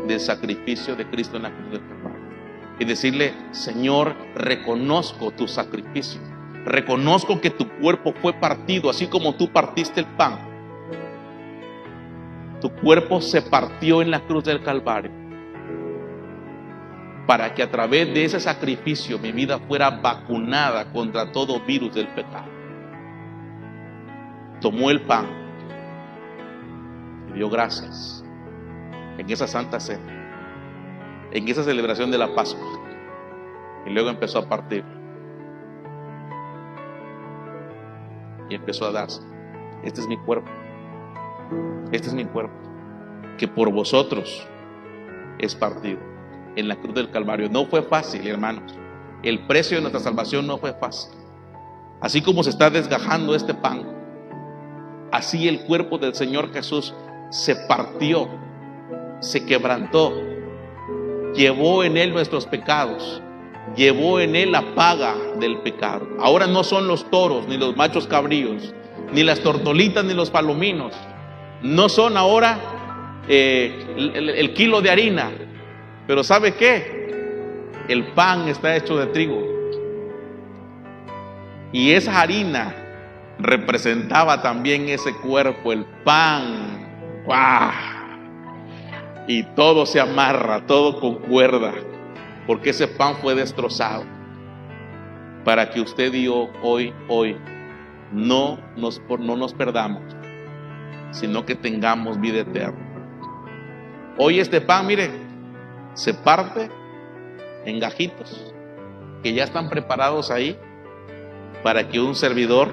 del sacrificio de Cristo en la cruz del Calvario y decirle: Señor, reconozco tu sacrificio, reconozco que tu cuerpo fue partido, así como tú partiste el pan. Tu cuerpo se partió en la cruz del Calvario, para que a través de ese sacrificio mi vida fuera vacunada contra todo virus del pecado. Tomó el pan y dio gracias en esa Santa Cena, en esa celebración de la Pascua, y luego empezó a partir y empezó a darse. Este es mi cuerpo, este es mi cuerpo, que por vosotros es partido en la cruz del Calvario. No fue fácil, hermanos. El precio de nuestra salvación no fue fácil. Así como se está desgajando este pan, así el cuerpo del Señor Jesús se partió, se quebrantó, llevó en él nuestros pecados, llevó en él la paga del pecado. Ahora no son los toros, ni los machos cabríos, ni las tortolitas, ni los palominos. No son ahora el kilo de harina. Pero ¿sabe qué? El pan está hecho de trigo. Y esa harina representaba también ese cuerpo, el pan. ¡Guau! Y todo se amarra, todo concuerda, porque ese pan fue destrozado para que usted y yo hoy no nos perdamos, sino que tengamos vida eterna. Hoy este pan, mire, se parte en gajitos que ya están preparados ahí para que un servidor,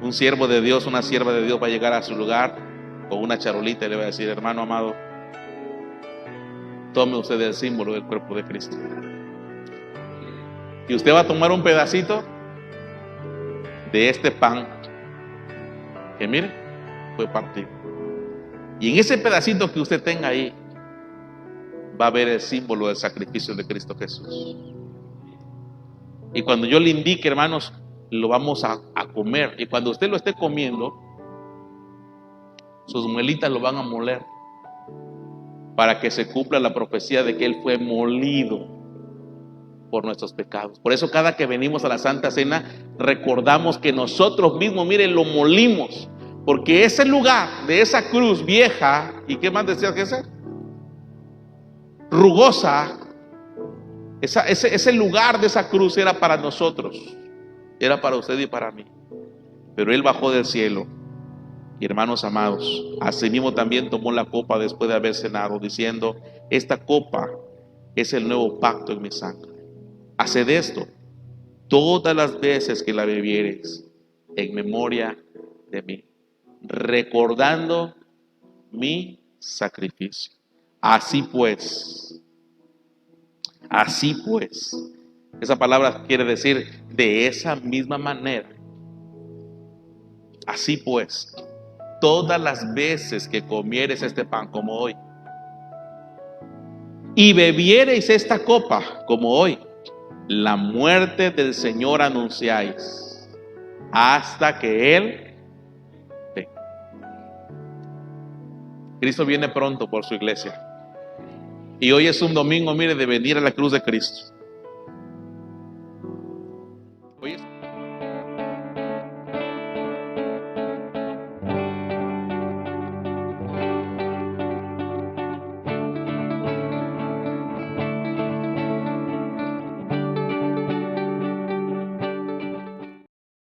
un siervo de Dios, una sierva de Dios va a llegar a su lugar con una charolita y le va a decir: hermano amado, tome usted el símbolo del cuerpo de Cristo. Y usted va a tomar un pedacito de este pan que, mire, fue partido. Y en ese pedacito que usted tenga ahí va a ver el símbolo del sacrificio de Cristo Jesús. Y cuando yo le indique, hermanos, lo vamos a comer. Y cuando usted lo esté comiendo, sus muelitas lo van a moler, para que se cumpla la profecía de que Él fue molido por nuestros pecados. Por eso cada que venimos a la Santa Cena, recordamos que nosotros mismos, miren, lo molimos. Porque ese lugar de esa cruz vieja, ¿y qué más decía que ese? Rugosa, ese lugar de esa cruz era para nosotros, era para usted y para mí. Pero Él bajó del cielo. Y hermanos amados, asimismo también tomó la copa después de haber cenado, diciendo: esta copa es el nuevo pacto en mi sangre. Haced esto todas las veces que la bebiereis en memoria de mí, recordando mi sacrificio. Así pues, esa palabra quiere decir de esa misma manera. Así pues, todas las veces que comiereis este pan, como hoy, y bebiereis esta copa, como hoy, la muerte del Señor anunciáis hasta que Él venga. Cristo viene pronto por su iglesia. Y hoy es un domingo, mire, de venir a la cruz de Cristo.